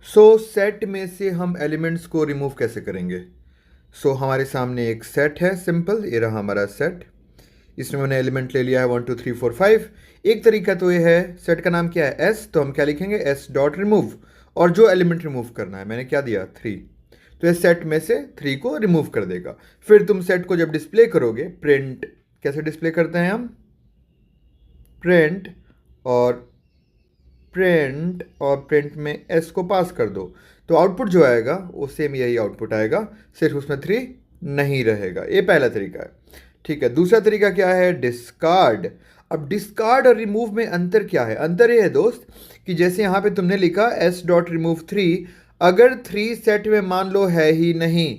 Set में से हम एलिमेंट्स को रिमूव कैसे करेंगे? हमारे सामने एक सेट है सिंपल, ये रहा हमारा सेट। इसमें मैंने एलिमेंट ले लिया है 1 2 3 4 5। एक तरीका तो ये है, सेट का नाम क्या है? एस, तो हम क्या लिखेंगे? एस डॉट रिमूव, और जो एलिमेंट रिमूव करना है मैंने क्या दिया? 3। तो ये सेट में से 3 को रिमूव कर देगा। फिर तुम सेट को जब डिस्प्ले करोगे, प्रिंट कैसे डिस्प्ले करते हैं हम? प्रिंट और प्रिंट में एस को पास कर दो, तो आउटपुट जो आएगा वो सेम यही आउटपुट आएगा, सिर्फ उसमें 3 नहीं रहेगा। ये पहला तरीका है, ठीक है। दूसरा तरीका क्या है? डिस्कार्ड। अब डिस्कार्ड और रिमूव में अंतर क्या है? अंतर ये है दोस्त कि जैसे यहाँ पे तुमने लिखा एस डॉट रिमूव 3, अगर 3 सेट में मान लो है ही नहीं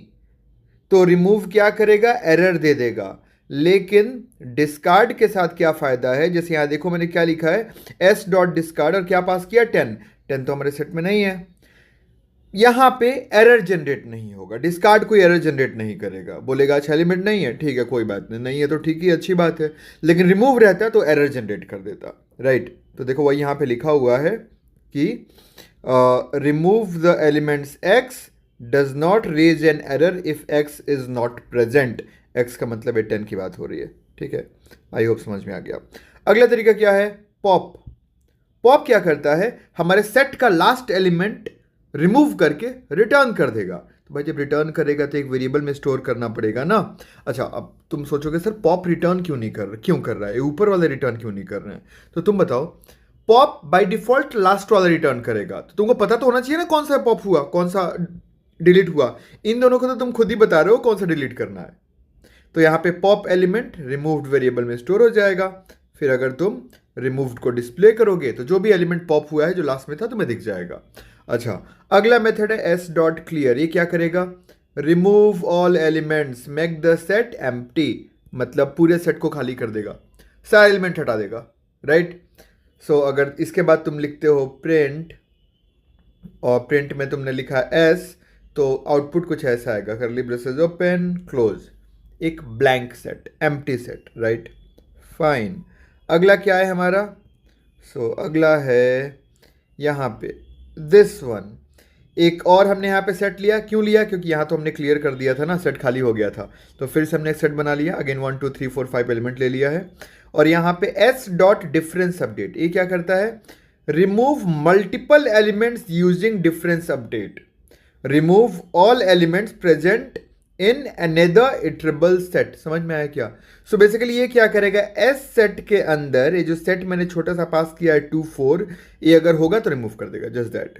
तो रिमूव क्या करेगा? एरर दे देगा। लेकिन डिस्कार्ड के साथ क्या फायदा है? जैसे यहां देखो मैंने क्या लिखा है, एस डॉट डिस्कार्ड, और क्या पास किया? 10 तो हमारे सेट में नहीं है। यहां पे एरर जनरेट नहीं होगा, डिस्कार्ड कोई एरर जनरेट नहीं करेगा। बोलेगा अच्छा एलिमेंट नहीं है, ठीक है कोई बात नहीं, नहीं है तो ठीक ही, अच्छी बात है। लेकिन रिमूव रहता तो एरर जनरेट कर देता, राइट। तो देखो वही यहां पे लिखा हुआ है कि remove the elements x does not raise an error if x is not present. X का मतलब है 10 की बात हो रही है, ठीक है। आई होप समझ में आ गया। अगला तरीका क्या है? पॉप। पॉप क्या करता है? हमारे सेट का लास्ट एलिमेंट रिमूव करके रिटर्न कर देगा। तो भाई जब रिटर्न करेगा तो एक वेरिएबल में स्टोर करना पड़ेगा ना। अच्छा, अब तुम सोचोगे सर पॉप रिटर्न क्यों कर रहा है, ऊपर वाला रिटर्न क्यों नहीं कर रहे हैं? तो तुम बताओ, पॉप बाय डिफॉल्ट लास्ट वाला रिटर्न करेगा, तो तुमको पता तो होना चाहिए ना कौन सा पॉप हुआ, कौन सा डिलीट हुआ। इन दोनों को तो तुम खुद ही बता रहे हो कौन सा डिलीट करना है। तो यहाँ पे पॉप एलिमेंट रिमूव्ड वेरिएबल में स्टोर हो जाएगा। फिर अगर तुम रिमूव्ड को डिस्प्ले करोगे तो जो भी एलिमेंट पॉप हुआ है जो लास्ट में था तुम्हें दिख जाएगा। अच्छा, अगला मेथड है एस डॉट क्लियर। ये क्या करेगा? Remove all elements make the set empty, मतलब पूरे सेट को खाली कर देगा, सारा एलिमेंट हटा देगा, राइट। अगर इसके बाद तुम लिखते हो प्रिंट, और प्रिंट में तुमने लिखा एस, तो आउटपुट कुछ ऐसा आएगा, करली ब्रेसेस ओपन क्लोज, एक blank set, empty set, right. Fine. अगला क्या है हमारा? अगला है यहाँ पे दिस वन। एक और हमने यहाँ पे सेट लिया, क्यों लिया? क्योंकि यहाँ तो हमने क्लियर कर दिया था ना, सेट खाली हो गया था, तो फिर से हमने एक सेट बना लिया, अगेन 1 2 3 4 5 एलिमेंट ले लिया है। और यहाँ पे एस डॉट डिफरेंस अपडेट, ये क्या करता है? Remove multiple elements using difference update, remove all elements present in another iterable set. समझ में आया क्या? बेसिकली ये क्या करेगा, एस सेट के अंदर ये जो सेट मैंने छोटा सा पास किया है 2 4, ये अगर होगा तो रिमूव कर देगा, जस्ट दैट।